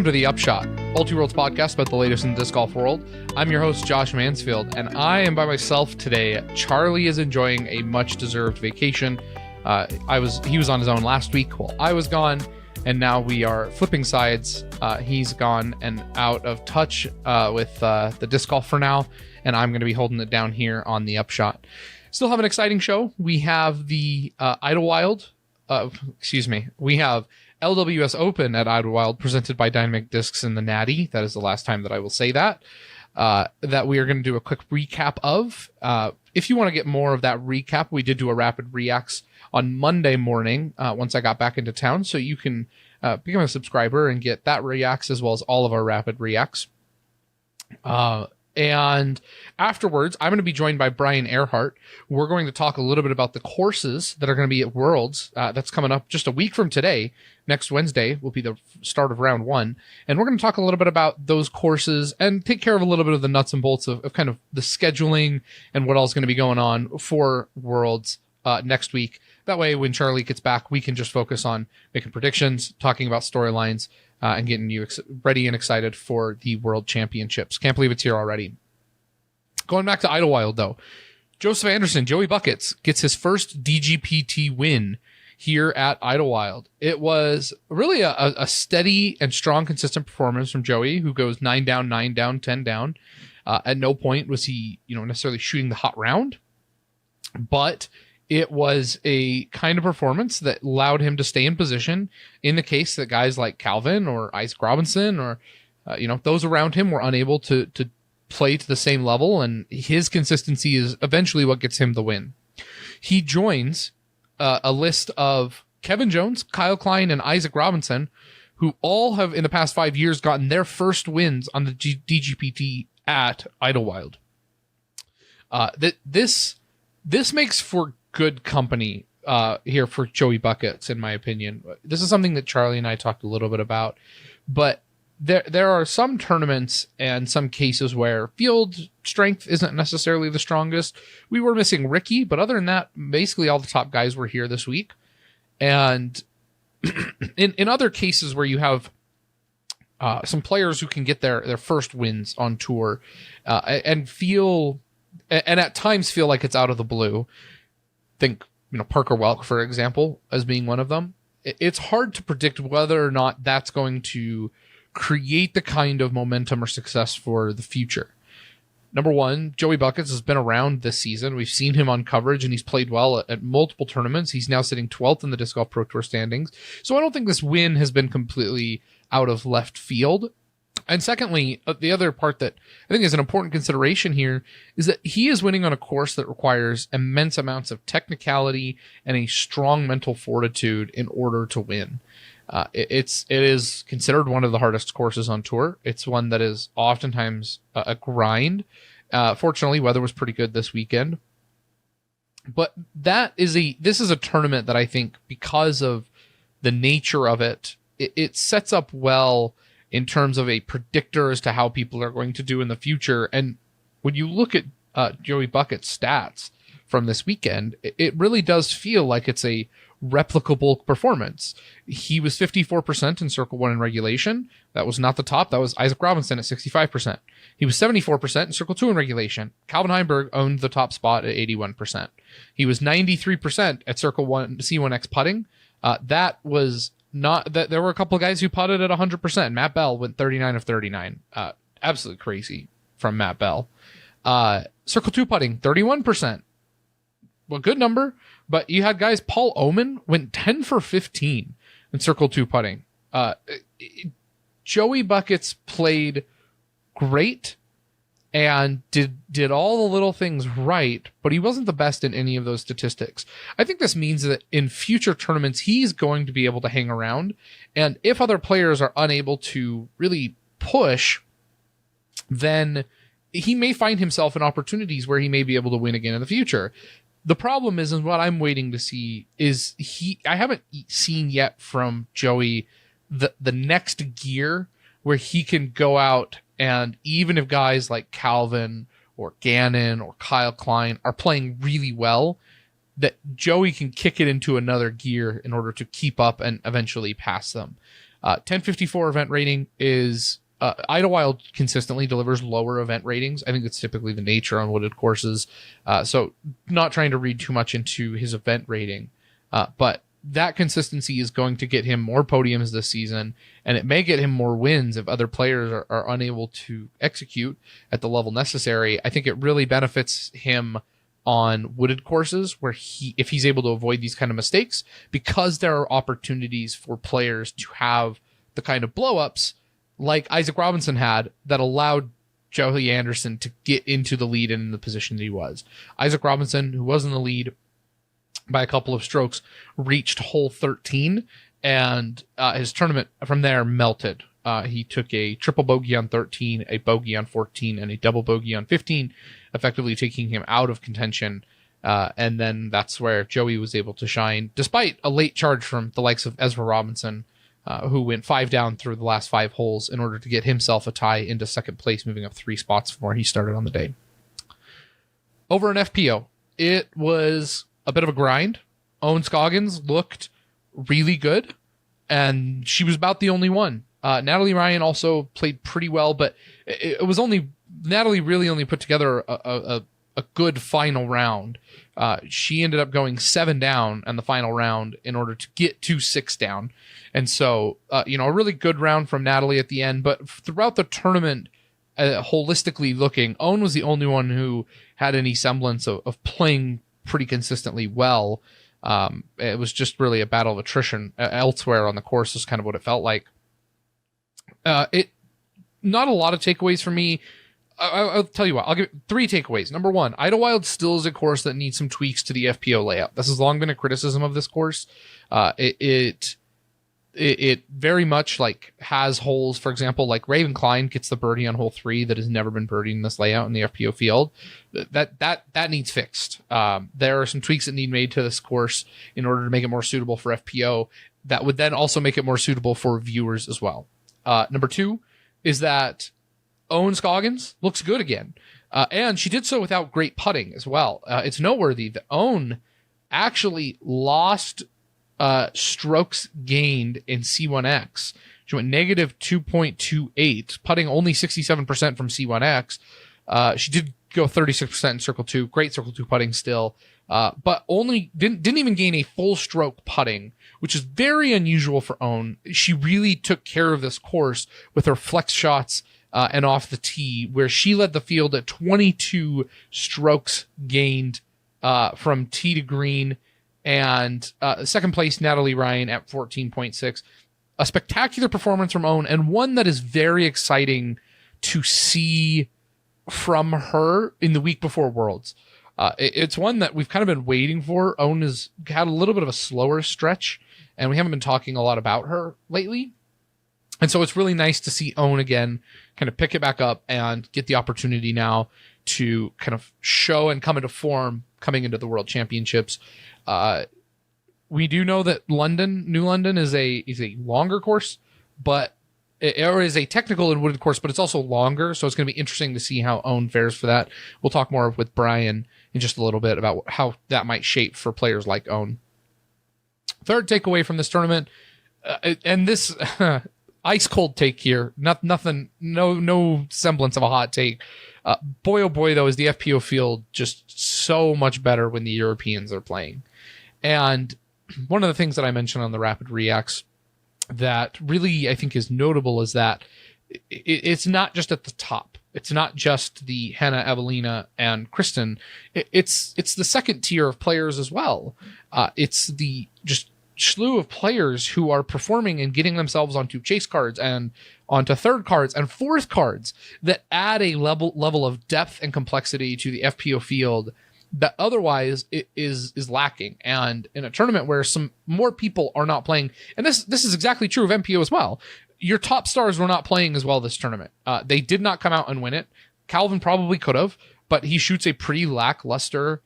Welcome to the Upshot, Multi-Worlds podcast about the latest in the disc golf world. I'm your host, Josh Mansfield, and I am by myself today. Charlie is enjoying a much-deserved vacation. He was on his own last week while I was gone, and now we are flipping sides. He's gone and out of touch with the disc golf for now, and I'm going to be holding it down here on the Upshot. Still have an exciting show. We have the Idlewild. We have LWS Open at Idlewild presented by Dynamic Discs and the Natty. That is the last time that I will say that. That we are going to do a quick recap of. If you want to get more of that recap, we did do a rapid reacts on Monday morning once I got back into town. So you can become a subscriber and get that reacts as well as all of our rapid reacts. And afterwards, I'm going to be joined by Brian Earhart. We're going to talk a little bit about the courses that are going to be at Worlds. That's coming up just a week from today. Next Wednesday will be the start of round one. And we're going to talk a little bit about those courses and take care of a little bit of the nuts and bolts of kind of the scheduling and what else is going to be going on for Worlds next week. That way, when Charlie gets back, we can just focus on making predictions, talking about storylines, and getting you ready and excited for the World Championships. Can't believe it's here already. Going back to Idlewild, though. Joseph Anderson, Joey Buckets, gets his first DGPT win here at Idlewild. It was really a steady and strong, consistent performance from Joey, who goes 9 down, 9 down, 10 down. At no point was he, necessarily shooting the hot round, but it was a kind of performance that allowed him to stay in position in the case that guys like Calvin or Isaac Robinson or, those around him were unable to play to the same level, and his consistency is eventually what gets him the win. He joins a list of Kevin Jones, Kyle Klein, and Isaac Robinson, who all have in the past 5 years gotten their first wins on the DGPT at Idlewild. This makes for good company here for Joey Buckets, in my opinion. This is something that Charlie and I talked a little bit about, but there are some tournaments and some cases where field strength isn't necessarily the strongest. We were missing Ricky, but other than that, basically all the top guys were here this week. And in other cases where you have some players who can get their first wins on tour and at times feel like it's out of the blue. Think, Parker Welk, for example, as being one of them. It's hard to predict whether or not that's going to create the kind of momentum or success for the future. Number one, Joey Buckets has been around this season. We've seen him on coverage, and he's played well at multiple tournaments. He's now sitting 12th in the Disc Golf Pro Tour standings. So I don't think this win has been completely out of left field. And secondly, the other part that I think is an important consideration here is that he is winning on a course that requires immense amounts of technicality and a strong mental fortitude in order to win. It is considered one of the hardest courses on tour. It's one that is oftentimes a grind. Fortunately, weather was pretty good this weekend. But this is a tournament that I think, because of the nature of it, it sets up well in terms of a predictor as to how people are going to do in the future. And when you look at Joey Bucket's stats from this weekend, it really does feel like it's a replicable performance. He was 54% in Circle 1 in regulation. That was not the top. That was Isaac Robinson at 65%. He was 74% in Circle 2 in regulation. Calvin Heimberg owned the top spot at 81%. He was 93% at Circle 1 C1X putting. That was not that there were a couple of guys who putted at 100%. Matt Bell went 39 of 39. Absolutely crazy from Matt Bell. Circle 2 putting, 31%. Well, good number, but you had guys, Paul Oman went 10 for 15 in Circle 2 putting. Joey Buckets played great and did all the little things right, but he wasn't the best in any of those statistics. I think this means that in future tournaments, he's going to be able to hang around, and if other players are unable to really push, then he may find himself in opportunities where he may be able to win again in the future. The problem is what I'm waiting to see is I haven't seen yet from Joey the next gear where he can go out, and even if guys like Calvin or Gannon or Kyle Klein are playing really well, that Joey can kick it into another gear in order to keep up and eventually pass them. 1054 event rating is Idlewild consistently delivers lower event ratings. I think it's typically the nature on wooded courses. So not trying to read too much into his event rating, but that consistency is going to get him more podiums this season, and it may get him more wins if other players are unable to execute at the level necessary. I think it really benefits him on wooded courses where if he's able to avoid these kind of mistakes, because there are opportunities for players to have the kind of blow-ups like Isaac Robinson had that allowed Joey Anderson to get into the lead and in the position that he was. Isaac Robinson, who was in the lead by a couple of strokes, reached hole 13, and his tournament from there melted. He took a triple bogey on 13, a bogey on 14, and a double bogey on 15, effectively taking him out of contention. And then that's where Joey was able to shine, despite a late charge from the likes of Ezra Robinson, who went 5 down through the last 5 holes in order to get himself a tie into second place, moving up 3 spots from where he started on the day. Over an FPO, it was a bit of a grind. Owen Scoggins looked really good, and she was about the only one. Natalie Ryan also played pretty well, but it was only Natalie really only put together a good final round. She ended up going 7 down in the final round in order to get to 6 down. And so, a really good round from Natalie at the end. But throughout the tournament, holistically looking, Owen was the only one who had any semblance of playing pretty consistently well. It was just really a battle of attrition elsewhere on the course is kind of what it felt like. Not a lot of takeaways for me. I'll tell you what, I'll give 3 takeaways. Number 1, Idlewild still is a course that needs some tweaks to the FPO layout. This has long been a criticism of this course. It very much like has holes, for example, like Raven Klein gets the birdie on hole 3 that has never been birdied in this layout in the FPO field. That needs fixed. There are some tweaks that need made to this course in order to make it more suitable for FPO. That would then also make it more suitable for viewers as well. Number 2 is that Owen Scoggins looks good again. And she did so without great putting as well. It's noteworthy that Owen actually lost strokes gained in C1X. She went negative 2.28, putting only 67% from C1X. She did go 36% in Circle 2. Great Circle 2 putting still. But only didn't even gain a full stroke putting, which is very unusual for Owen. She really took care of this course with her flex shots and off the tee, where she led the field at 22 strokes gained from tee to green, and second place Natalie Ryan at 14.6. A spectacular performance from Owen, and one that is very exciting to see from her in the week before Worlds. It's one that we've kind of been waiting for. Owen has had a little bit of a slower stretch, and we haven't been talking a lot about her lately. And so it's really nice to see Owen again kind of pick it back up and get the opportunity now to kind of show and come into form coming into the World Championships. We do know that New London is a longer course, but or is a technical and wooded course, but it's also longer. So it's going to be interesting to see how Owen fares for that. We'll talk more with Brian in just a little bit about how that might shape for players like Owen. Third takeaway from this tournament, and this ice cold take here, nothing, no semblance of a hot take. Boy, oh boy, though, is the FPO field just so much better when the Europeans are playing. And one of the things that I mentioned on the Rapid Reacts that really I think is notable is that it's not just at the top. It's not just the Hannah, Evelina, and Kristen. It's the second tier of players as well. It's the just slew of players who are performing and getting themselves onto chase cards and onto third cards and fourth cards that add a level of depth and complexity to the FPO field that otherwise it is lacking. And in a tournament where some more people are not playing, and this is exactly true of MPO as well, your top stars were not playing as well this tournament. They did not come out and win it. Calvin probably could have, but he shoots a pretty lackluster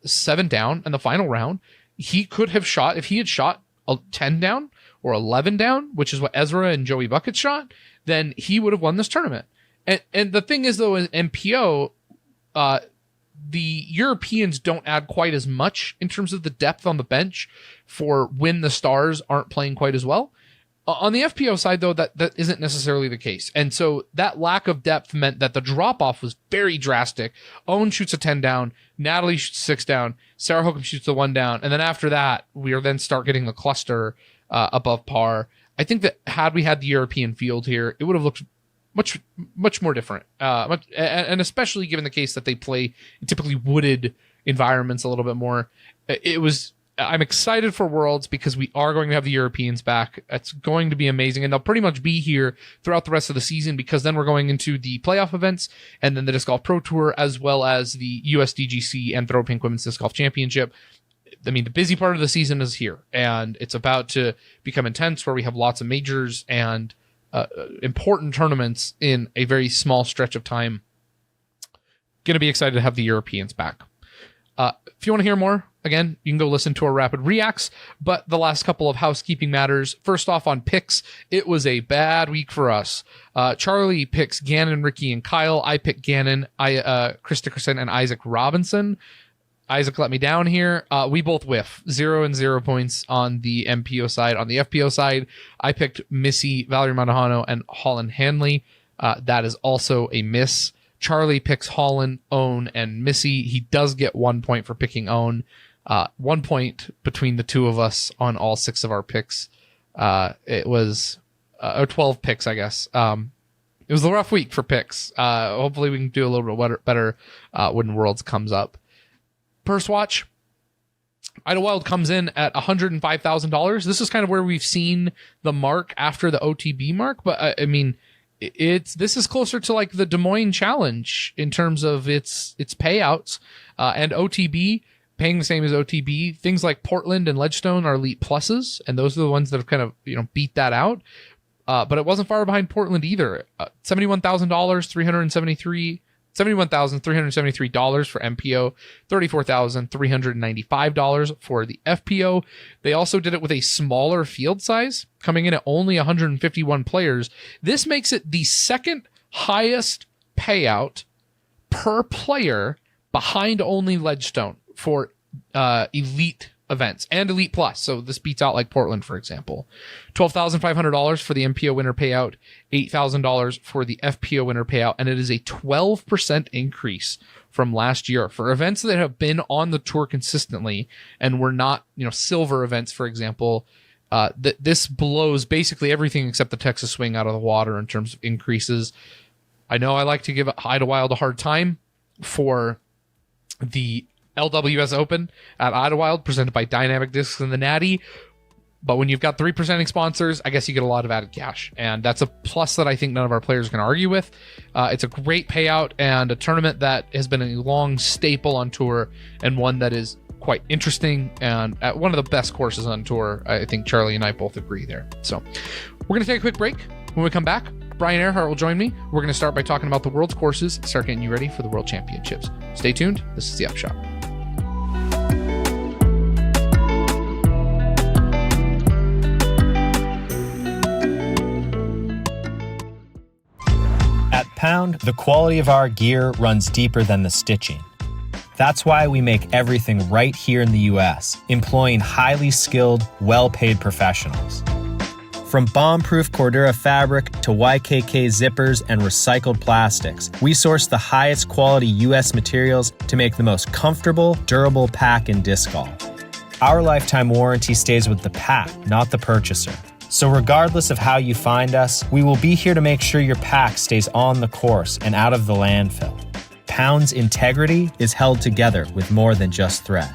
7 down in the final round. He could have shot, if he had shot a 10 down or 11 down, which is what Ezra and Joey Bucket shot, then he would have won this tournament. And the thing is, though, in MPO, the Europeans don't add quite as much in terms of the depth on the bench for when the stars aren't playing quite as well. On the FPO side, though, that isn't necessarily the case. And so that lack of depth meant that the drop-off was very drastic. Owen shoots a 10 down. Natalie shoots 6 down. Sarah Hokum shoots the 1 down. And then after that, we then start getting the cluster above par. I think that had we had the European field here, it would have looked much more different. And especially given the case that they play in typically wooded environments a little bit more. I'm excited for Worlds because we are going to have the Europeans back. It's going to be amazing. And they'll pretty much be here throughout the rest of the season because then we're going into the playoff events and then the Disc Golf Pro Tour as well as the USDGC and Throw Pink Women's Disc Golf Championship. I mean, the busy part of the season is here and it's about to become intense where we have lots of majors and important tournaments in a very small stretch of time. Going to be excited to have the Europeans back. If you want to hear more, again, you can go listen to our Rapid Reacts, but the last couple of housekeeping matters. First off, on picks, it was a bad week for us. Charlie picks Gannon, Ricky, and Kyle. I picked Gannon, Chris Dickerson, and Isaac Robinson. Isaac let me down here. We both whiff. 0 and 0 points on the MPO side. On the FPO side, I picked Missy, Valerie Mandujano, and Holland Hanley. That is also a miss. Charlie picks Holland, Own, and Missy. He does get 1 point for picking Own. 1 point between the two of us on all 6 of our picks. It was 12 picks, I guess. It was a rough week for picks. Hopefully we can do a little bit better when Worlds comes up. Purse watch. Idlewild comes in at $105,000. This is kind of where we've seen the mark after the OTB mark, but I mean, this is closer to like the Des Moines Challenge in terms of its payouts, and OTB paying the same as OTB. Things like Portland and Ledgestone are elite pluses, and those are the ones that have kind of beat that out. But it wasn't far behind Portland either. $71,373 for MPO, $34,395 for the FPO. They also did it with a smaller field size, coming in at only 151 players. This makes it the second highest payout per player behind only Ledgestone for elite events and elite plus. So this beats out like Portland, for example. $12,500 for the MPO winner payout, $8,000 for the FPO winner payout, and it is a 12% increase from last year for events that have been on the tour consistently and were not, silver events, for example. This blows basically everything except the Texas swing out of the water in terms of increases. I know I like to give Idlewild a hard time for the LWS Open at Idlewild, presented by Dynamic Discs and the Natty. But when you've got 3 presenting sponsors, I guess you get a lot of added cash. And that's a plus that I think none of our players can argue with. It's a great payout and a tournament that has been a long staple on tour and one that is quite interesting and at one of the best courses on tour. I think Charlie and I both agree there. So we're going to take a quick break. When we come back, Brian Earhart will join me. We're going to start by talking about the World's courses, start getting you ready for the World Championships. Stay tuned. This is the Upshot. At Pound, the quality of our gear runs deeper than the stitching. That's why we make everything right here in the US, employing highly skilled, well-paid professionals. From bomb-proof Cordura fabric to YKK zippers and recycled plastics, we source the highest quality US materials to make the most comfortable, durable pack in disc golf. Our lifetime warranty stays with the pack, not the purchaser. So regardless of how you find us, we will be here to make sure your pack stays on the course and out of the landfill. Pound's integrity is held together with more than just thread.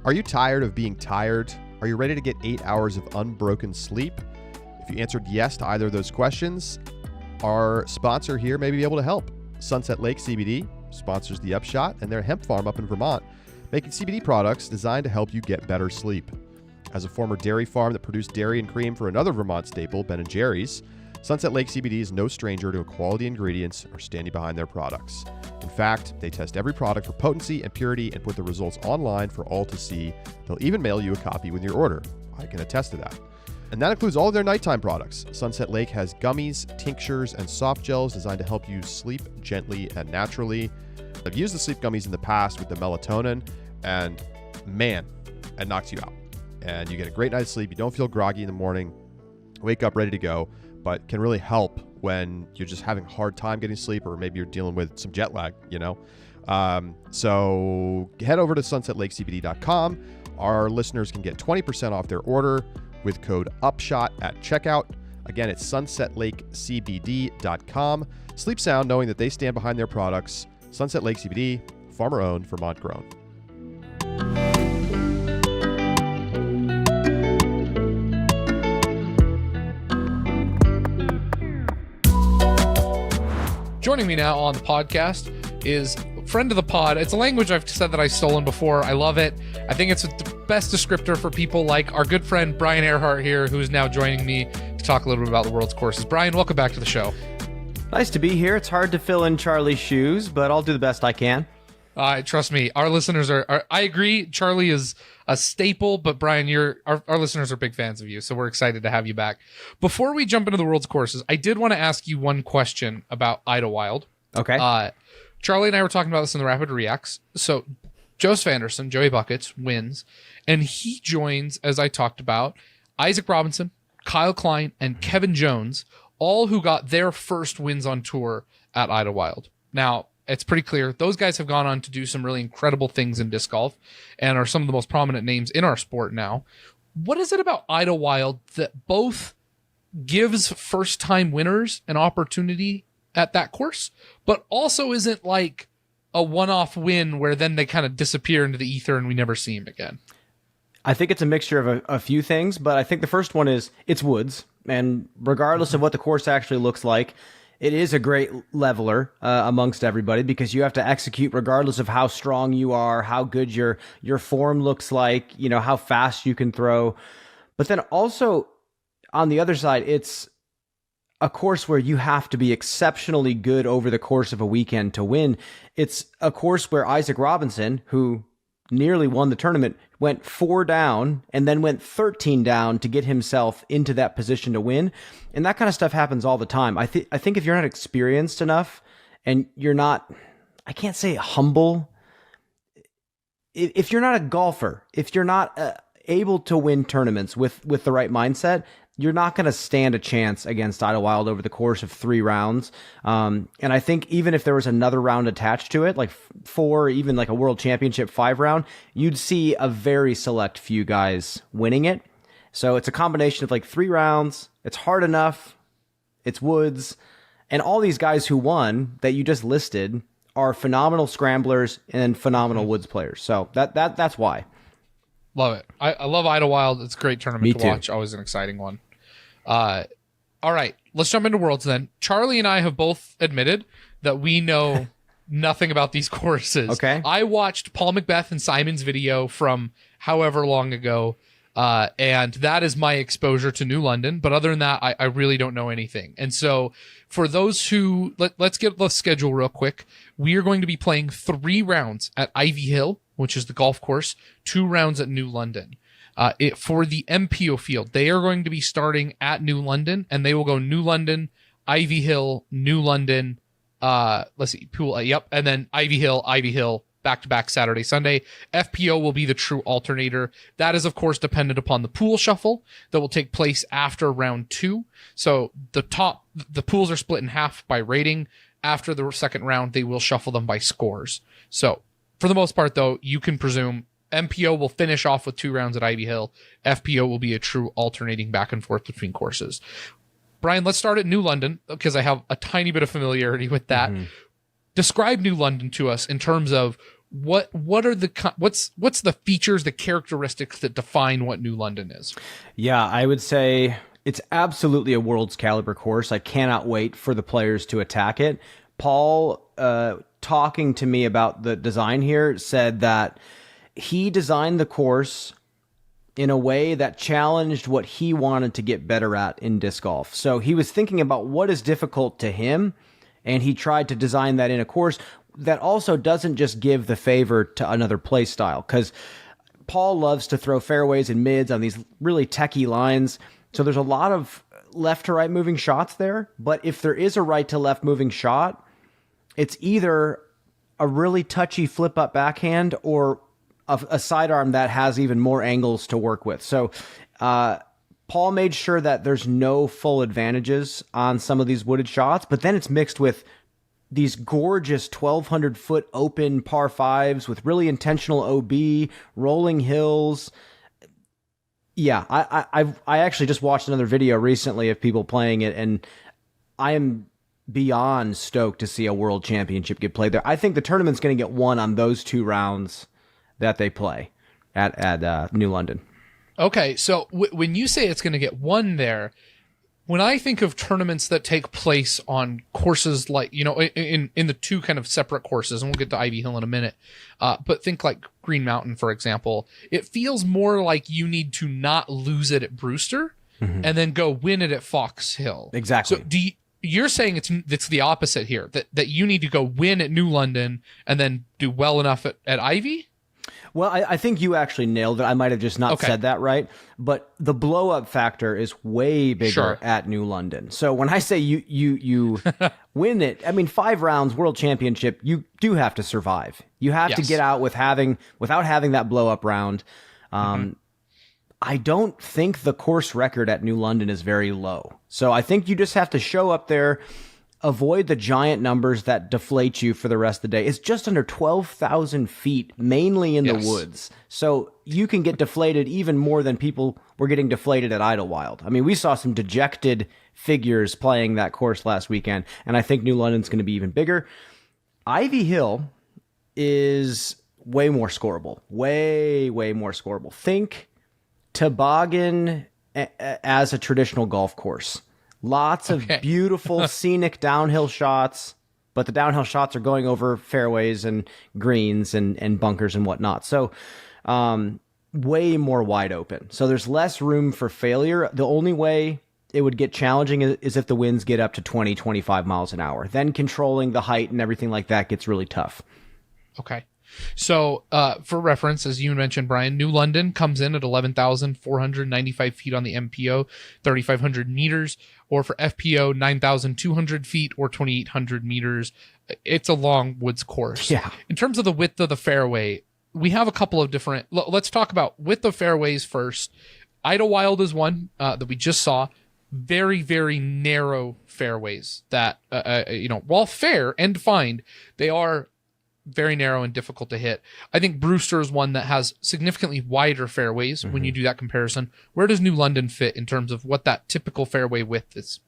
Are you tired of being tired? Are you ready to get 8 hours of unbroken sleep? If you answered yes to either of those questions, our sponsor here may be able to help. Sunset Lake CBD sponsors the Upshot and their hemp farm up in Vermont, making CBD products designed to help you get better sleep. As a former dairy farm that produced dairy and cream for another Vermont staple, Ben & Jerry's, Sunset Lake CBD is no stranger to quality ingredients or standing behind their products. In fact, they test every product for potency and purity and put the results online for all to see. They'll even mail you a copy with your order. I can attest to that. And that includes all of their nighttime products. Sunset Lake has gummies, tinctures, and soft gels designed to help you sleep gently and naturally. I've used the sleep gummies in the past with the melatonin, and man, it knocks you out. And you get a great night's sleep. You don't feel groggy in the morning, wake up ready to go, but can really help when you're just having a hard time getting sleep, or maybe you're dealing with some jet lag, So head over to sunsetlakecbd.com. Our listeners can get 20% off their order with code UPSHOT at checkout. Again, it's sunsetlakecbd.com. Sleep sound knowing that they stand behind their products. Sunset Lake CBD, farmer owned, Vermont grown. Joining me now on the podcast is friend of the pod. It's a language I've said that I've stolen before. I love it. I think it's the best descriptor for people like our good friend Brian Earhart here, who is now joining me to talk a little bit about the world's courses. Brian, welcome back to the show. Nice to be here. It's hard to fill in Charlie's shoes, but I'll do the best I can. Trust me, our listeners are I agree, Charlie is a staple, but Brian, our listeners are big fans of you, so we're excited to have you back. Before we jump into the world's courses, I did want to ask you one question about Idlewild. Okay. Charlie and I were talking about this in the Rapid Reacts. So Joseph Anderson, Joey Buckets, wins, and he joins, as I talked about, Isaac Robinson, Kyle Klein, and Kevin Jones, all who got their first wins on tour at Idlewild. Now, it's pretty clear those guys have gone on to do some really incredible things in disc golf and are some of the most prominent names in our sport now. What is it about Idlewild that both gives first-time winners an opportunity at that course, but also isn't like a one-off win where then they kind of disappear into the ether and we never see him again? I think it's a mixture of a few things, but I think the first one is it's woods, and regardless of what the course actually looks like, it is a great leveler amongst everybody because you have to execute regardless of how strong you are, how good your form looks like, how fast you can throw. But then also on the other side, it's a course where you have to be exceptionally good over the course of a weekend to win. It's a course where Isaac Robinson, who nearly won the tournament, went 4 down and then went 13 down to get himself into that position to win. And that kind of stuff happens all the time. I think if you're not experienced enough and you're not, I can't say humble, if you're not a golfer, if you're not able to win tournaments with the right mindset, you're not going to stand a chance against Idlewild over the course of 3 rounds. And I think even if there was another round attached to it, like 4, even like a World Championship 5 round, you'd see a very select few guys winning it. So it's a combination of like 3 rounds. It's hard enough. It's woods. And all these guys who won that you just listed are phenomenal scramblers and phenomenal woods players. So that's why. Love it. I love Idlewild. It's a great tournament to watch. Always an exciting one. All right, let's jump into Worlds then. Charlie and I have both admitted that we know nothing about these courses. Okay. I watched Paul Macbeth and Simon's video from however long ago, and that is my exposure to New London. But other than that, I really don't know anything. And so for those who, let's get the schedule real quick. We are going to be playing 3 rounds at Ivy Hill, which is the golf course, 2 rounds at New London. For the MPO field, they are going to be starting at New London, and they will go New London, Ivy Hill, New London, pool, and then Ivy Hill, back-to-back Saturday, Sunday. FPO will be the true alternator. That is, of course, dependent upon the pool shuffle that will take place after round 2. So the pools are split in half by rating. After the second round, they will shuffle them by scores. So for the most part, though, you can presume MPO will finish off with 2 rounds at Ivy Hill. FPO will be a true alternating back and forth between courses. Brian, let's start at New London because I have a tiny bit of familiarity with that. Mm-hmm. Describe New London to us in terms of what's the features, the characteristics that define what New London is. Yeah, I would say it's absolutely a world's caliber course. I cannot wait for the players to attack it. Paul, talking to me about the design here, said that he designed the course in a way that challenged what he wanted to get better at in disc golf. So he was thinking about what is difficult to him, and he tried to design that in a course that also doesn't just give the favor to another play style, because Paul loves to throw fairways and mids on these really techie lines. So there's a lot of left to right moving shots there. But if there is a right to left moving shot, it's either a really touchy flip up backhand or a sidearm that has even more angles to work with. So Paul made sure that there's no full advantages on some of these wooded shots, but then it's mixed with these gorgeous 1,200-foot open par fives with really intentional OB, rolling hills. Yeah, I actually just watched another video recently of people playing it, and I am beyond stoked to see a world championship get played there. I think the tournament's going to get won on those 2 rounds that they play at New London. Okay, so when you say it's going to get won there, when I think of tournaments that take place on courses like, in the 2 kind of separate courses, and we'll get to Ivy Hill in a minute, but think like Green Mountain, for example, it feels more like you need to not lose it at Brewster and then go win it at Fox Hill. Exactly. So you're saying it's the opposite here, that you need to go win at New London and then do well enough at Ivy? Well, I think you actually nailed it. I might have just not said that right. But the blow-up factor is way bigger at New London. So when I say you win it, I mean, 5 rounds, world championship, you do have to survive. You have to get out without having that blow-up round. I don't think the course record at New London is very low. So I think you just have to show up there, avoid the giant numbers that deflate you for the rest of the day. It's just under 12,000 feet, mainly in the woods. So you can get deflated even more than people were getting deflated at Idlewild. I mean, we saw some dejected figures playing that course last weekend, and I think New London's going to be even bigger. Ivy Hill is way more scoreable. Way, way more scoreable. Think toboggan as a traditional golf course. Lots of beautiful scenic downhill shots, but the downhill shots are going over fairways and greens and bunkers and whatnot. So way more wide open. So there's less room for failure. The only way it would get challenging is if the winds get up to 20, 25 miles an hour. Then controlling the height and everything like that gets really tough. Okay. So, for reference, as you mentioned, Brian, New London comes in at 11,495 feet on the MPO, 3,500 meters, or for FPO, 9,200 feet or 2,800 meters. It's a long woods course. Yeah. In terms of the width of the fairway, we have a couple of different. Let's talk about width of fairways first. Idlewild is one that we just saw. Very, very narrow fairways that, while fair and defined, they are very narrow and difficult to hit. I think Brewster is one that has significantly wider fairways when you do that comparison. Where does New London fit in terms of what that typical fairway width is?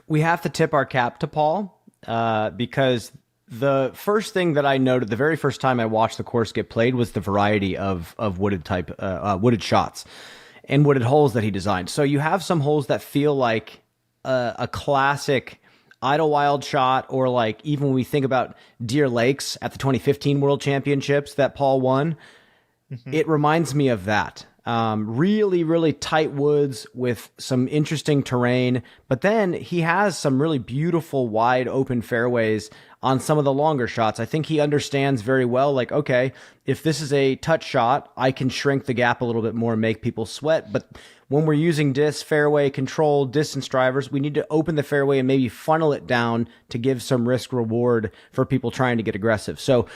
We have to tip our cap to Paul because the first thing that I noted the very first time I watched the course get played was the variety of wooded shots and wooded holes that he designed. So you have some holes that feel like a classic Idlewild shot, or like even when we think about Deer Lakes at the 2015 World Championships that Paul won, it reminds me of that. Really, really tight woods with some interesting terrain, but then he has some really beautiful wide open fairways on some of the longer shots. I think he understands very well, like, okay, if this is a touch shot, I can shrink the gap a little bit more and make people sweat, but when we're using fairway control, distance drivers, we need to open the fairway and maybe funnel it down to give some risk reward for people trying to get aggressive. So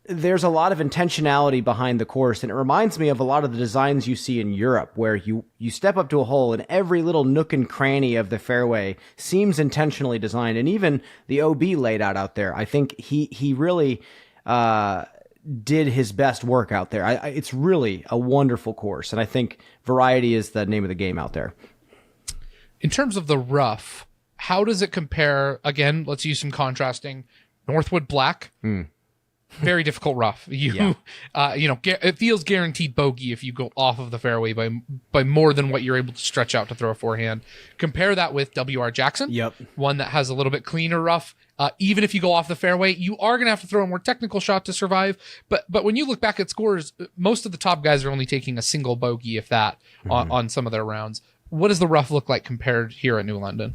there's a lot of intentionality behind the course, and it reminds me of a lot of the designs you see in Europe, where you step up to a hole and every little nook and cranny of the fairway seems intentionally designed, and even the OB laid out there. I think he really did his best work out there. It's really a wonderful course, and I think variety is the name of the game out there. In terms of the rough, how does it compare? Again, let's use some contrasting. Northwood Black, very difficult rough. It feels guaranteed bogey if you go off of the fairway by more than what you're able to stretch out to throw a forehand. Compare that with WR Jackson, one that has a little bit cleaner rough. Even if you go off the fairway, you are going to have to throw a more technical shot to survive. But when you look back at scores, most of the top guys are only taking a single bogey, if that, on some of their rounds. What does the rough look like compared here at New London?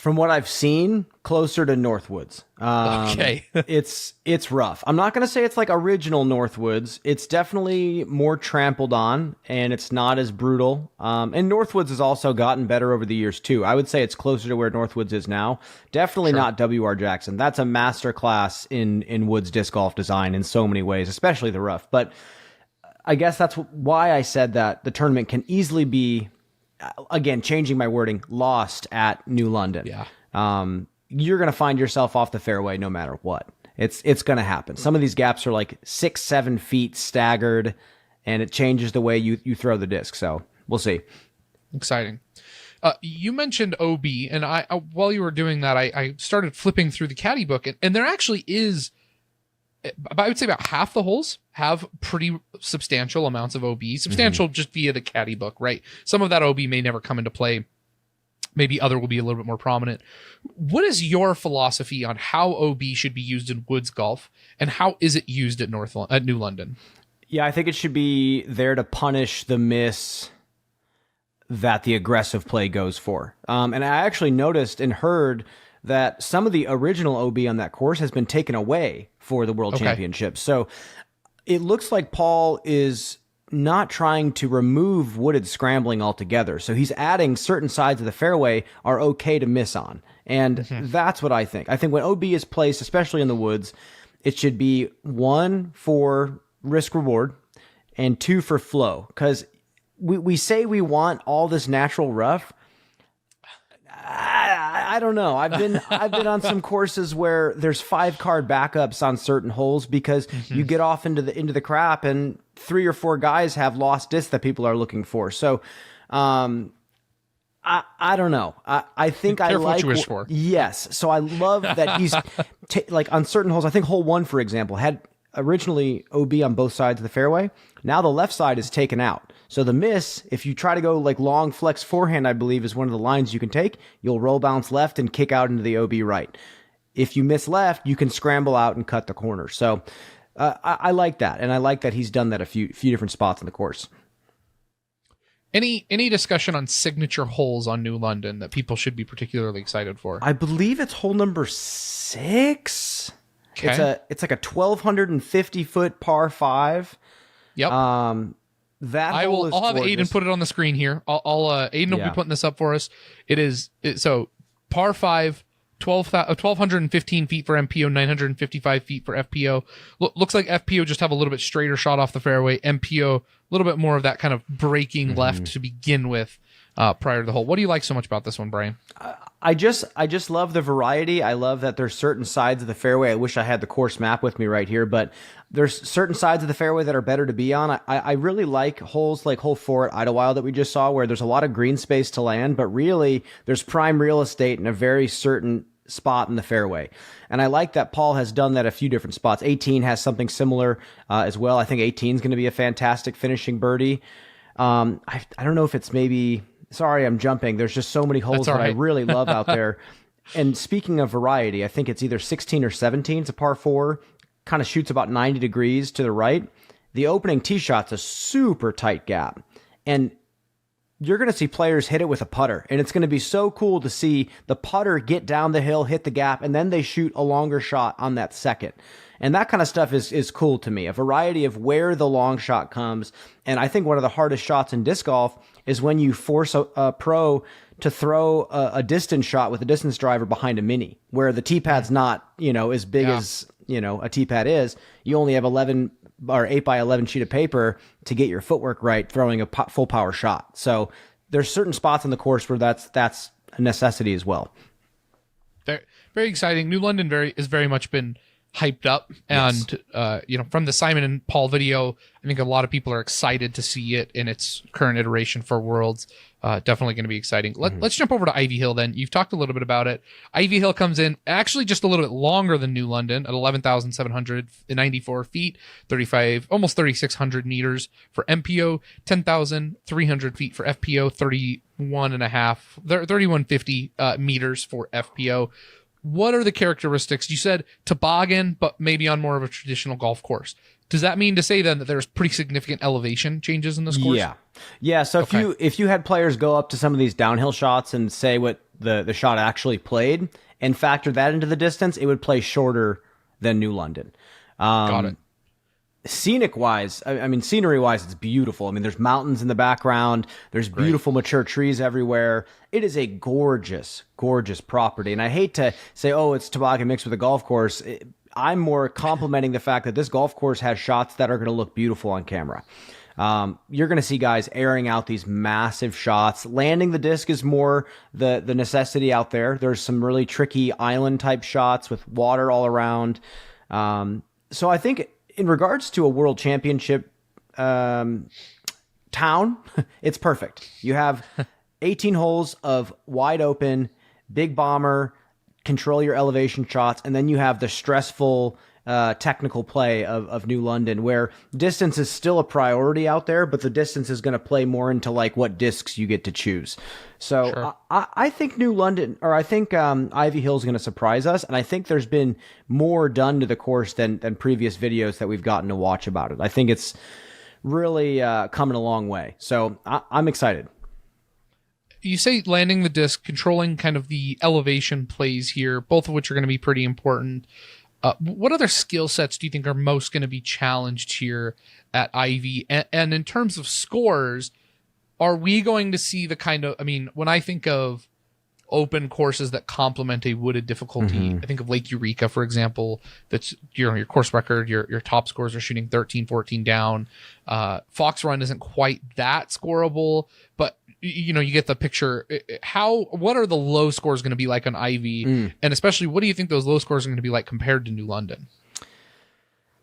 From what I've seen, closer to Northwoods. Okay. It's rough. I'm not going to say it's like original Northwoods. It's definitely more trampled on, and it's not as brutal. And Northwoods has also gotten better over the years, too. I would say it's closer to where Northwoods is now. Definitely not W.R. Jackson. That's a master class in woods disc golf design in so many ways, especially the rough. But I guess that's why I said that the tournament can easily be, again, changing my wording, lost at New London. Yeah. You're going to find yourself off the fairway no matter what. It's going to happen. Some of these gaps are like 6-7 feet staggered, and it changes the way you throw the disc. So we'll see. Exciting. You mentioned OB, and I while you were doing that, I started flipping through the caddy book, and there actually is, I would say about half the holes have pretty substantial amounts of OB, substantial just via the caddy book, right? Some of that OB may never come into play. Maybe other will be a little bit more prominent. What is your philosophy on how OB should be used in woods golf, and how is it used at New London? Yeah, I think it should be there to punish the miss that the aggressive play goes for. And I actually noticed and heard that some of the original OB on that course has been taken away for the World Championship. So it looks like Paul is not trying to remove wooded scrambling altogether. So he's adding certain sides of the fairway are okay to miss on. And that's what I think. I think when OB is placed, especially in the woods, it should be 1 for risk reward and 2 for flow. Because we say we want all this natural rough. I don't know. I've been on some courses where there's 5-card backups on certain holes because you get off into the crap and 3 or 4 guys have lost discs that people are looking for. So, I don't know. I think I like what you wish for. Yes. So I love that he's like on certain holes. I think hole 1, for example, had originally OB on both sides of the fairway. Now the left side is taken out. So the miss, if you try to go like long flex forehand, I believe is one of the lines you can take. You'll roll bounce left and kick out into the OB right. If you miss left, you can scramble out and cut the corner. So I like that. And I like that he's done that a few different spots on the course. Any discussion on signature holes on New London that people should be particularly excited for? I believe it's hole number 6. Okay. It's like a 1,250 foot par 5. Yep. I'll have Aiden put it on the screen here. Aiden will be putting this up for us. So par 5, 1,215 feet for MPO, 955 feet for FPO. Looks like FPO just have a little bit straighter shot off the fairway. MPO, a little bit more of that kind of breaking left to begin with prior to the hole. What do you like so much about this one, Brian? I just love the variety. I love that there's certain sides of the fairway. I wish I had the course map with me right here, but there's certain sides of the fairway that are better to be on. I really like holes like hole 4 at Idlewild that we just saw, where there's a lot of green space to land, but really there's prime real estate in a very certain spot in the fairway. And I like that Paul has done that a few different spots. 18 has something similar as well. I think 18 is going to be a fantastic finishing birdie. I don't know if it's maybe... Sorry, I'm jumping. There's just so many holes that I really love out there. And speaking of variety, I think it's either 16 or 17. It's a par 4. Kind of shoots about 90 degrees to the right. The opening tee shot's a super tight gap. And you're going to see players hit it with a putter. And it's going to be so cool to see the putter get down the hill, hit the gap, and then they shoot a longer shot on that second. And that kind of stuff is cool to me. A variety of where the long shot comes. And I think one of the hardest shots in disc golf is when you force a pro to throw a distance shot with a distance driver behind a mini, where the tee pad's not, as big as, a tee pad is. You only have 11 or 8 by 11 sheet of paper to get your footwork right, throwing a full power shot. So there's certain spots on the course where that's a necessity as well. Very, very exciting. New London has very much been hyped up, and from the Simon and Paul video, I think a lot of people are excited to see it in its current iteration for Worlds. Definitely going to be exciting. Let's jump over to Ivy Hill then. You've talked a little bit about it. Ivy Hill comes in actually just a little bit longer than New London at 11,794 feet, almost 3,600 meters for MPO, 10,300 feet for FPO, 3,150 meters for FPO. What are the characteristics? You said toboggan, but maybe on more of a traditional golf course. Does that mean to say then that there's pretty significant elevation changes in this course? Yeah. So if you had players go up to some of these downhill shots and say what the shot actually played and factor that into the distance, it would play shorter than New London. Got it. Scenic wise, I mean, scenery wise, it's beautiful. I mean, there's mountains in the background. There's beautiful mature trees everywhere. It is a gorgeous, gorgeous property. And I hate to say, oh, it's toboggan mixed with a golf course. I'm more complimenting the fact that this golf course has shots that are going to look beautiful on camera. You're going to see guys airing out these massive shots. Landing the disc is more the necessity out there. There's some really tricky island type shots with water all around. So I think in regards to a world championship town, it's perfect. You have 18 holes of wide open, big bomber, control your elevation shots, and then you have the stressful technical play of New London, where distance is still a priority out there, but the distance is going to play more into like what discs you get to choose. So sure. I think New London, or I think Ivy Hill is going to surprise us, and I think there's been more done to the course than previous videos that we've gotten to watch about it. I think it's really coming a long way. So I'm excited. You say landing the disc, controlling kind of the elevation plays here, both of which are going to be pretty important. What other skill sets do you think are most going to be challenged here at Ivy? And in terms of scores, are we going to see the kind of, I mean, when I think of open courses that complement a wooded difficulty, I think of Lake Eureka, for example, that's your course record, your top scores are shooting 13, 14 down. Fox Run isn't quite that scoreable, but you get the picture. What are the low scores going to be like on Ivy? And especially, what do you think those low scores are going to be like compared to New London?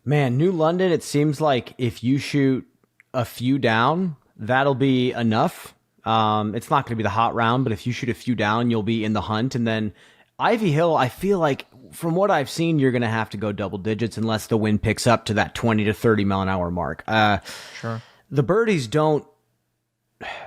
Man, New London, it seems like if you shoot a few down, that'll be enough. It's not going to be the hot round, but if you shoot a few down, you'll be in the hunt. And then Ivy Hill, I feel like from what I've seen, you're going to have to go double digits unless the wind picks up to that 20 to 30 mile an hour mark. Sure. The birdies don't,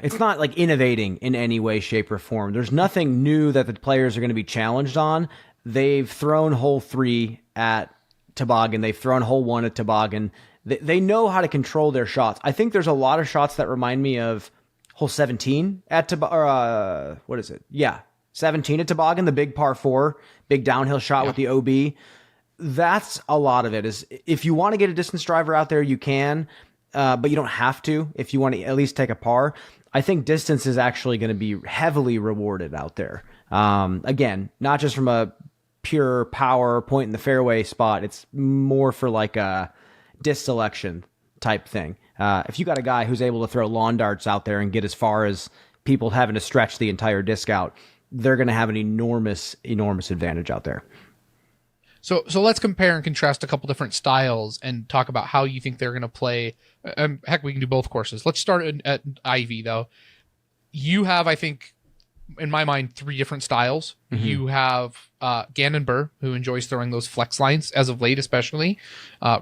it's not like innovating in any way, shape, or form. There's nothing new that the players are going to be challenged on. They've thrown hole 3 at Toboggan. They've thrown hole 1 at Toboggan. They know how to control their shots. I think there's a lot of shots that remind me of hole 17 at Toboggan. What is it? Yeah, 17 at Toboggan, the big par 4, big downhill shot with the OB. That's a lot of it. Is if you want to get a distance driver out there, you can. But you don't have to if you want to at least take a par. I think distance is actually going to be heavily rewarded out there. Again, not just from a pure power point in the fairway spot. It's more for like a disc selection type thing. If you got a guy who's able to throw lawn darts out there and get as far as people having to stretch the entire disc out, they're going to have an enormous, enormous advantage out there. So let's compare and contrast a couple different styles and talk about how you think they're going to play. Heck, we can do both courses. Let's start at Ivy, though. You have, I think, in my mind, 3 different styles. You have Gannon Burr, who enjoys throwing those flex lines, as of late especially.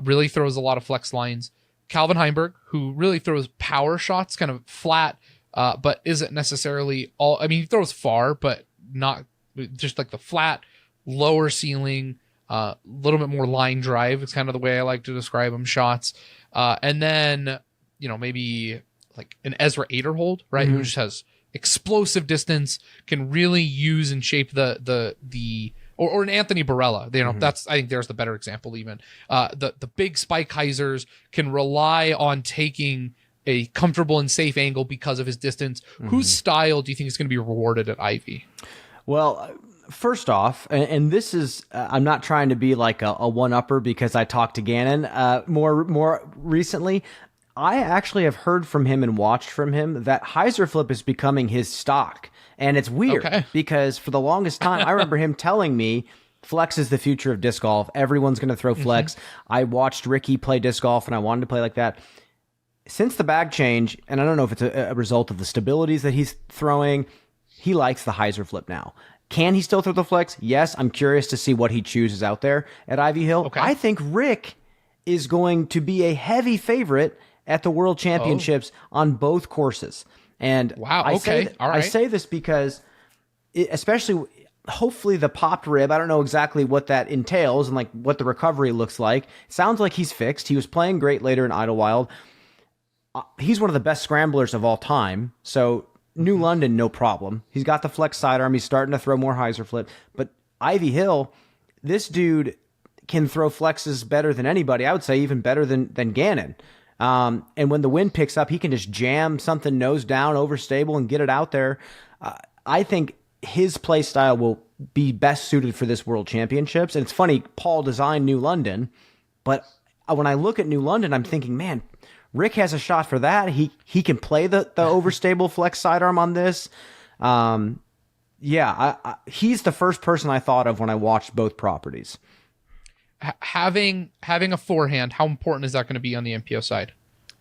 Really throws a lot of flex lines. Calvin Heimberg, who really throws power shots, kind of flat, but isn't necessarily all... I mean, he throws far, but not just like the flat, lower ceiling... a little bit more line drive. It's kind of the way I like to describe them, shots. And then, maybe like an Ezra Aderhold, right? Who just has explosive distance, can really use and shape or an Anthony Barella. That's, I think there's the better example even. The big spike hyzers can rely on taking a comfortable and safe angle because of his distance. Whose style do you think is going to be rewarded at Ivy? Well, first off, and this is, I'm not trying to be like a one-upper because I talked to Gannon more recently. I actually have heard from him and watched from him that hyzer flip is becoming his stock. And it's weird because for the longest time, I remember him telling me flex is the future of disc golf. Everyone's going to throw flex. I watched Ricky play disc golf and I wanted to play like that. Since the bag change, and I don't know if it's a result of the stabilities that he's throwing, he likes the hyzer flip now. Can he still throw the flex? Yes. I'm curious to see what he chooses out there at Ivy Hill. Okay. I think Rick is going to be a heavy favorite at the World Championships on both courses. And I say this because, especially, hopefully the popped rib, I don't know exactly what that entails and like what the recovery looks like. It sounds like he's fixed. He was playing great later in Idlewild. He's one of the best scramblers of all time. So New London, no problem. He's got the flex sidearm. He's starting to throw more hyzer flip. But Ivy Hill, this dude can throw flexes better than anybody. I would say even better than Gannon. And when the wind picks up, he can just jam something nose down, overstable, and get it out there. I think his play style will be best suited for this World Championships. And it's funny, Paul designed New London, but when I look at New London, I'm thinking, man, Rick has a shot for that. He can play the overstable flex sidearm on this. He's the first person I thought of when I watched both properties. Having a forehand, how important is that going to be on the MPO side?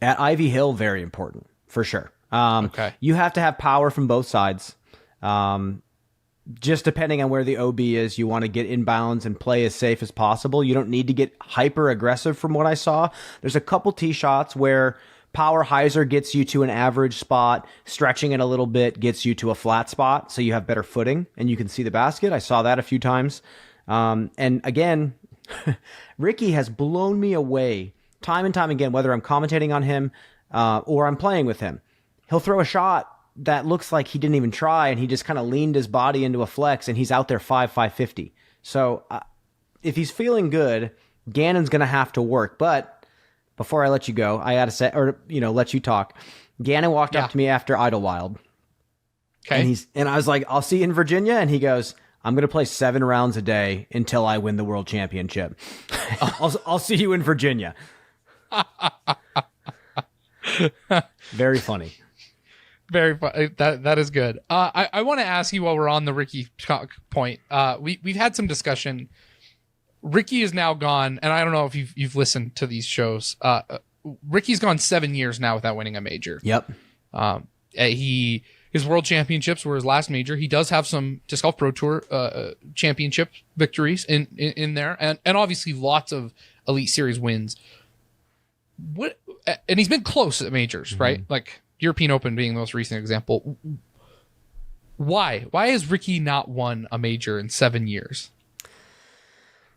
At Ivy Hill, very important, for sure. Okay. You have to have power from both sides. Just depending on where the OB is, you want to get inbounds and play as safe as possible. You don't need to get hyper aggressive from what I saw. There's a couple tee shots where power hyzer gets you to an average spot, stretching it a little bit gets you to a flat spot, so you have better footing and you can see the basket. I saw that a few times. And again, Ricky has blown me away time and time again, whether I'm commentating on him or I'm playing with him. He'll throw a shot that looks like he didn't even try, and he just kind of leaned his body into a flex, and he's out there 550. So if he's feeling good, Gannon's going to have to work. But before I let you go, I got to say, or let you talk. Gannon walked up to me after Idlewild. Okay. And I was like, I'll see you in Virginia. And he goes, I'm going to play 7 rounds a day until I win the World Championship. I'll see you in Virginia. Very funny. Very fun. That is good. I want to ask you while we're on the Ricky talk point. We've had some discussion. Ricky is now gone, and I don't know if you've listened to these shows. Ricky's gone 7 years now without winning a major. Yep. His World Championships were his last major. He does have some Disc Golf Pro Tour championship victories in there, and obviously lots of Elite Series wins. And he's been close at majors, right? Like European Open being the most recent example. Why has Ricky not won a major in 7 years?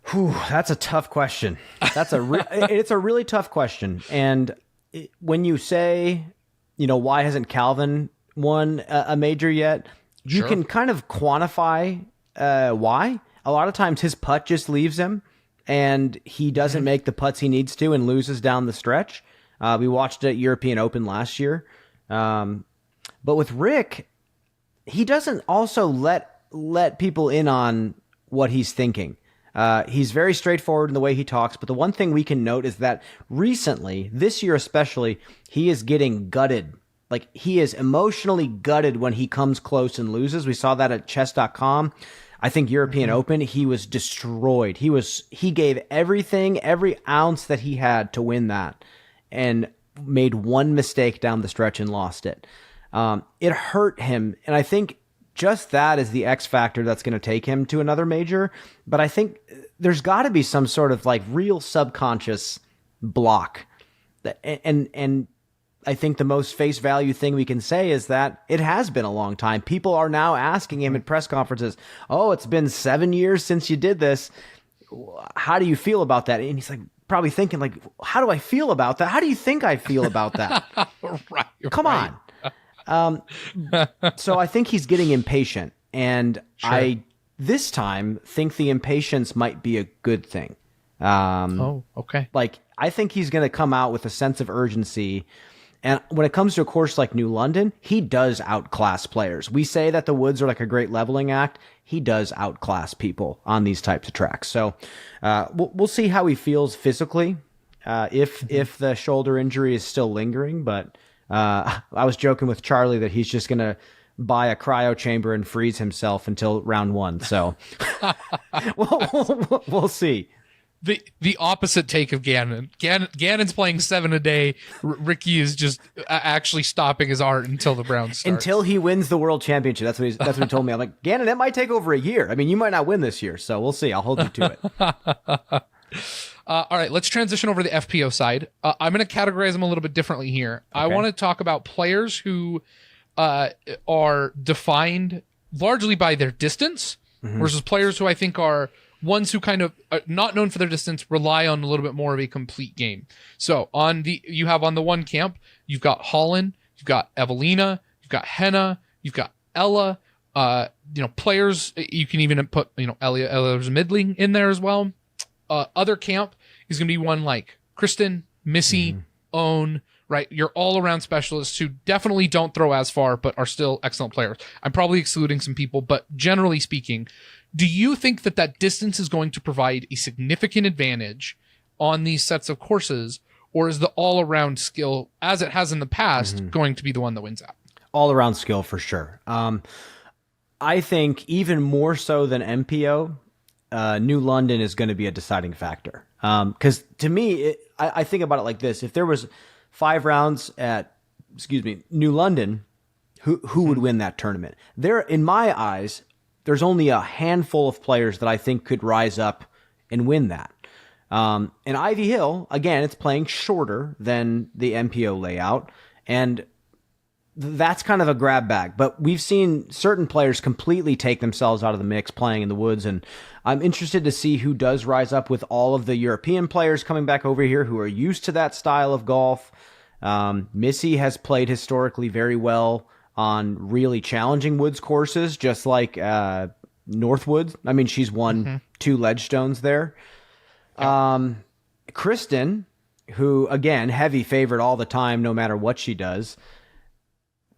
Whew, that's a tough question. It's a really tough question. And when you say, why hasn't Calvin won a major yet? You can kind of quantify why. A lot of times his putt just leaves him, and he doesn't make the putts he needs to and loses down the stretch. We watched it at European Open last year. But with Rick, he doesn't also let people in on what he's thinking. He's very straightforward in the way he talks, but the one thing we can note is that recently, this year especially, he is getting gutted. Like, he is emotionally gutted when he comes close and loses. We saw that at chess.com. I think European Open, he was destroyed. He gave everything, every ounce that he had to win that, and made one mistake down the stretch and lost it. It hurt him, and I think just that is the X factor that's going to take him to another major. But I think there's got to be some sort of like real subconscious block. And I think the most face value thing we can say is that it has been a long time. People are now asking him at press conferences, "Oh, it's been 7 years since you did this. How do you feel about that?" And he's like, probably thinking like, "How do I feel about that? How do you think I feel about that?" Right. Come on. So I think he's getting impatient, and I this time think the impatience might be a good thing. Okay. Like, I think he's going to come out with a sense of urgency. And when it comes to a course like New London, he does outclass players. We say that the woods are like a great leveling act. He does outclass people on these types of tracks. So we'll see how he feels physically if the shoulder injury is still lingering. But I was joking with Charlie that he's just going to buy a cryo chamber and freeze himself until round 1. So we'll see. The opposite take of Gannon. Gannon's playing 7 a day. Ricky is just actually stopping his art until the round starts. Until he wins the World Championship. That's what he told me. I'm like, Gannon, that might take over a year. I mean, you might not win this year, so we'll see. I'll hold you to it. All right, let's transition over to the FPO side. I'm going to categorize them a little bit differently here. Okay. I want to talk about players who are defined largely by their distance versus players who I think are ones who kind of are not known for their distance, rely on a little bit more of a complete game. So you have on the one camp, you've got Holland, you've got Evelina, you've got Henna, you've got Ella, players. You can even put, Ella's middling in there as well. Other camp is going to be one like Kristen, Missy, Own, right? You're all around specialists who definitely don't throw as far, but are still excellent players. I'm probably excluding some people, but generally speaking, do you think that distance is going to provide a significant advantage on these sets of courses, or is the all-around skill, as it has in the past, going to be the one that wins out? All-around skill for sure. I think even more so than MPO, New London is going to be a deciding factor. Because to me, I think about it like this. If there was 5 rounds at, New London, who would win that tournament? There, in my eyes, there's only a handful of players that I think could rise up and win that. And Ivy Hill, again, it's playing shorter than the MPO layout, and that's kind of a grab bag. But we've seen certain players completely take themselves out of the mix playing in the woods, and I'm interested to see who does rise up with all of the European players coming back over here who are used to that style of golf. Missy has played historically very well on really challenging woods courses, just like Northwoods. I mean, she's won 2 Ledgestones there. Kristen, who, again, heavy favorite all the time, no matter what she does,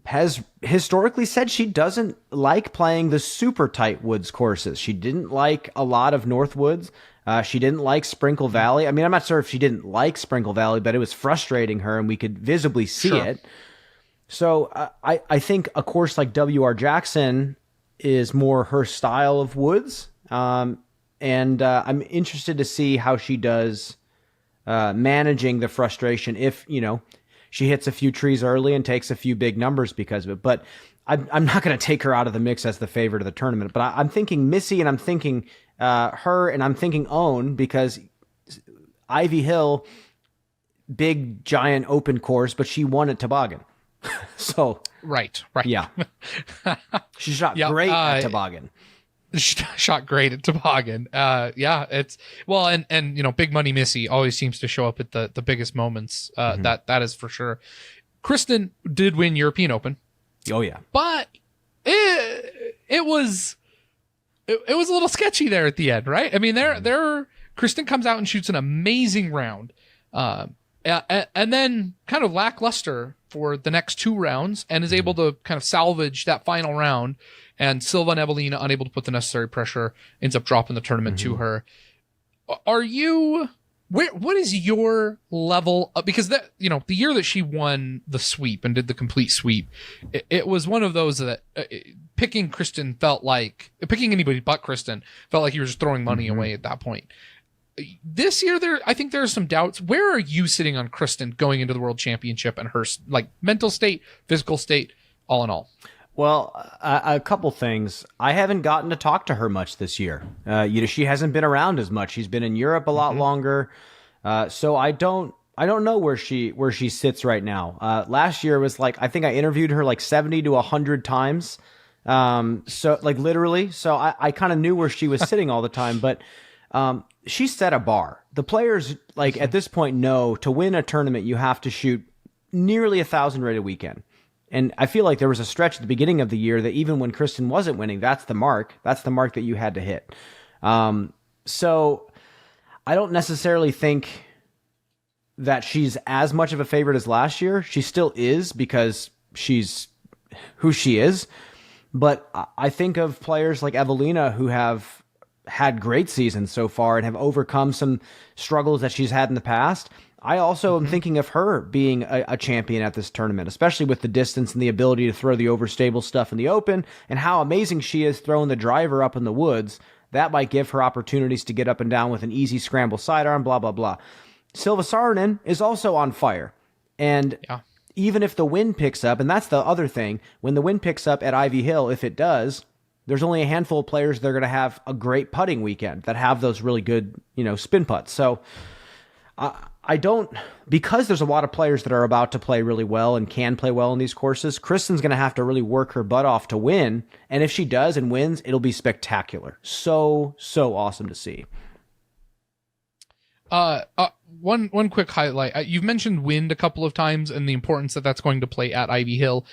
has historically said she doesn't like playing the super tight woods courses. She didn't like a lot of Northwoods. She didn't like Sprinkle Valley. I mean, I'm not sure if she didn't like Sprinkle Valley, but it was frustrating her, and we could visibly see it. So I think a course like W.R. Jackson is more her style of woods. And I'm interested to see how she does managing the frustration if, she hits a few trees early and takes a few big numbers because of it. But I'm not going to take her out of the mix as the favorite of the tournament. But I'm thinking Missy, and I'm thinking her, and I'm thinking Own, because Ivy Hill, big, giant open course, but she won at Toboggan. So Right. Yeah. She shot great at Toboggan. Shot great at Toboggan. It's well, and Big Money Missy always seems to show up at the biggest moments. That is for sure. Kristen did win European Open. Oh yeah, but it was a little sketchy there at the end, right? I mean, Kristen comes out and shoots an amazing round, and then kind of lackluster for the next 2 rounds, and is able to kind of salvage that final round. And Silva and Evelina, unable to put the necessary pressure, ends up dropping the tournament to her. Are you? What is your level? Because the year that she won the sweep and did the complete sweep, it was one of those that picking Kristen felt like picking anybody but Kristen felt like you were just throwing money away at that point. This year, I think there are some doubts. Where are you sitting on Kristen going into the World Championship and her mental state, physical state, all in all? Well, a couple things. I haven't gotten to talk to her much this year. She hasn't been around as much. She's been in Europe a lot longer. So I don't know where she sits right now. Last year was I think I interviewed her 70 to 100 times. So literally. So I kind of knew where she was sitting all the time, but she set a bar. The players at this point know to win a tournament, you have to shoot nearly 1,000 rated weekend. And I feel like there was a stretch at the beginning of the year that even when Kristen wasn't winning, that's the mark. That's the mark that you had to hit. So I don't necessarily think that she's as much of a favorite as last year. She still is because she's who she is. But I think of players like Evelina who have had great seasons so far and have overcome some struggles that she's had in the past. I also am thinking of her being a champion at this tournament, especially with the distance and the ability to throw the overstable stuff in the open, and how amazing she is throwing the driver up in the woods. That might give her opportunities to get up and down with an easy scramble sidearm, blah, blah, blah. Silva Saarinen is also on fire. And even if the wind picks up, and that's the other thing, when the wind picks up at Ivy Hill, if it does, there's only a handful of players that are going to have a great putting weekend that have those really good, spin putts. So I don't, because there's a lot of players that are about to play really well and can play well in these courses, Kristen's going to have to really work her butt off to win. And if she does and wins, it'll be spectacular. So awesome to see. One quick highlight. You've mentioned wind a couple of times and the importance that that's going to play at Ivy Hill.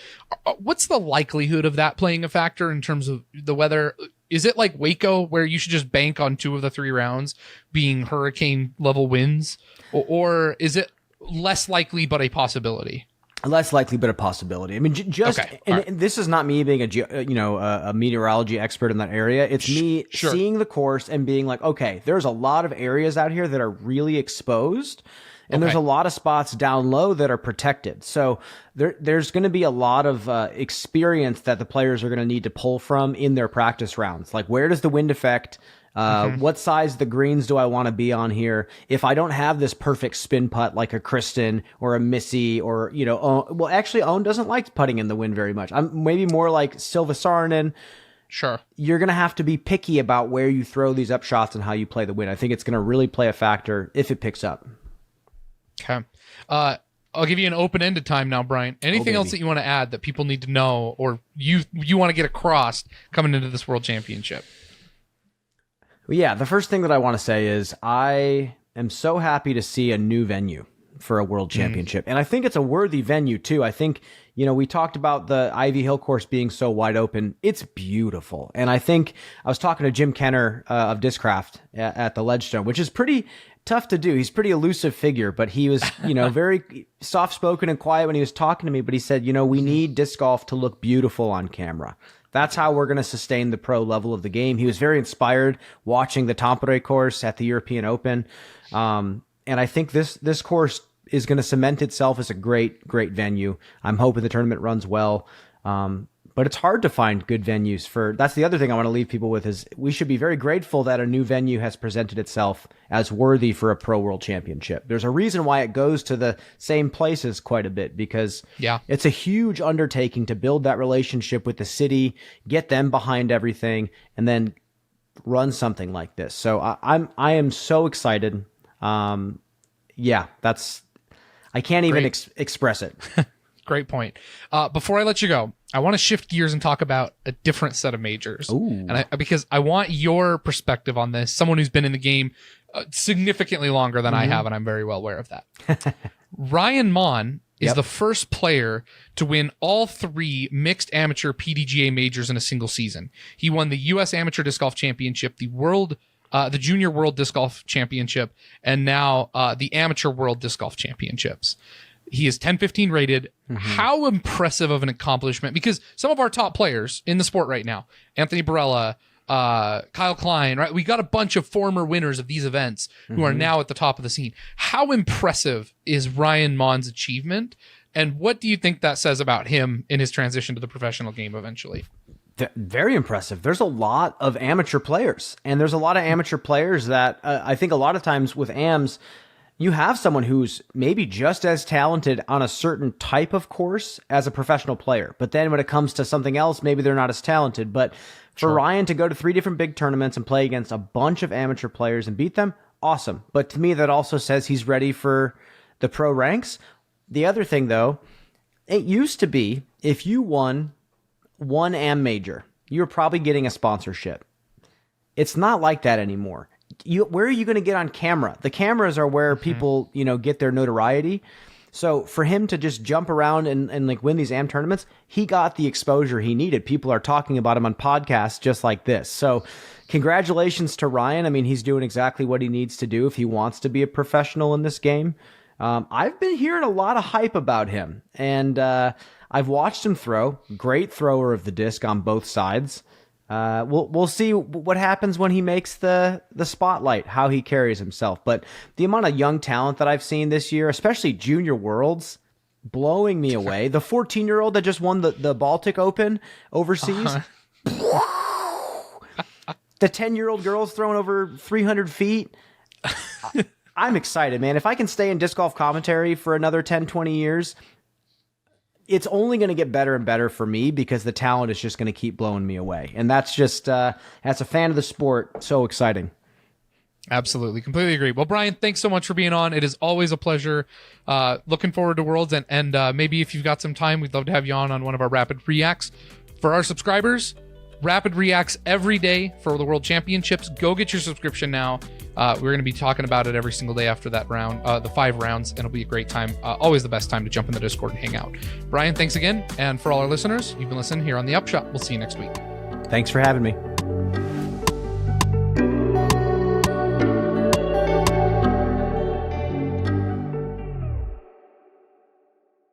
What's the likelihood of that playing a factor in terms of the weather? Is it like Waco where you should just bank on 2 of the 3 rounds being hurricane level winds, or is it less likely but a possibility? Less likely, but a possibility. I mean, just Okay, and this is not me being a meteorology expert in that area. It's me seeing the course and being like, okay, there's a lot of areas out here that are really exposed, and there's a lot of spots down low that are protected. So there's going to be a lot of experience that the players are going to need to pull from in their practice rounds. Like, where does the wind affect? What size the greens do I want to be on here? If I don't have this perfect spin putt like a Kristen or a Missy or, well, actually, Owen doesn't like putting in the wind very much. I'm maybe more like Silva Saarinen. Sure. You're going to have to be picky about where you throw these up shots and how you play the wind. I think it's going to really play a factor if it picks up. Okay. I'll give you an open-ended time now, Brian. Anything else that you want to add that people need to know or you want to get across coming into this World Championship? Well, yeah, the first thing that I want to say is I am so happy to see a new venue for a World Championship. And I think it's a worthy venue, too. I think, we talked about the Ivy Hill course being so wide open. It's beautiful. And I think I was talking to Jim Kenner of Discraft at the Ledgestone, which is pretty tough to do. He's a pretty elusive figure, but he was, very soft-spoken and quiet when he was talking to me. But he said, we need disc golf to look beautiful on camera. That's how we're going to sustain the pro level of the game. He was very inspired watching the Tampere course at the European Open. And I think this course is going to cement itself as a great venue. I'm hoping the tournament runs well. But it's hard to find good venues that's the other thing I want to leave people with is we should be very grateful that a new venue has presented itself as worthy for a pro world championship. There's a reason why it goes to the same places quite a bit because it's a huge undertaking to build that relationship with the city, get them behind everything, and then run something like this. So I am so excited. I can't even express it. Great point. Before I let you go, I want to shift gears and talk about a different set of majors. Because I want your perspective on this, someone who's been in the game significantly longer than I have, and I'm very well aware of that. Ryan Monn is the first player to win all 3 mixed amateur PDGA majors in a single season. He won the U.S. Amateur Disc Golf Championship, the Junior World Disc Golf Championship, and now the Amateur World Disc Golf Championships. He is 10-15 rated. How impressive of an accomplishment, because some of our top players in the sport right now, Anthony Barella, Kyle Klein, right? We got a bunch of former winners of these events who are now at the top of the scene. How impressive is Ryan Monn's achievement? And what do you think that says about him in his transition to the professional game eventually? Very impressive. There's a lot of amateur players, and there's a lot of amateur players that I think a lot of times with AMs, you have someone who's maybe just as talented on a certain type of course as a professional player. But then when it comes to something else, maybe they're not as talented. But for Ryan to go to 3 different big tournaments and play against a bunch of amateur players and beat them, awesome. But to me, that also says he's ready for the pro ranks. The other thing, though, it used to be if you won one AM major, you were probably getting a sponsorship. It's not like that anymore. Where are you going to get on camera? The cameras are where people, get their notoriety. So for him to just jump around and like win these AM tournaments, he got the exposure he needed. People are talking about him on podcasts just like this. So congratulations to Ryan. I mean, he's doing exactly what he needs to do if he wants to be a professional in this game. I've been hearing a lot of hype about him, and I've watched him throw. Great thrower of the disc on both sides. We'll see what happens when he makes the spotlight, how he carries himself. But the amount of young talent that I've seen this year, especially Junior Worlds, blowing me away. The 14-year-old that just won the Baltic Open overseas. The 10-year-old girl's throwing over 300 feet. I'm excited, man. If I can stay in disc golf commentary for another 10, 20 years, it's only going to get better and better for me because the talent is just going to keep blowing me away. And that's just, as a fan of the sport, so exciting. Absolutely. Completely agree. Well, Brian, thanks so much for being on. It is always a pleasure. Looking forward to Worlds. And maybe if you've got some time, we'd love to have you on one of our rapid reacts. For our subscribers, Rapid Reacts every day for the World Championships. Go get your subscription now. We're going to be talking about it every single day after that round, the 5 rounds, and it'll be a great time. Always the best time to jump in the Discord and hang out. Brian, thanks again. And for all our listeners, you've been listening here on The Upshot. We'll see you next week. Thanks for having me.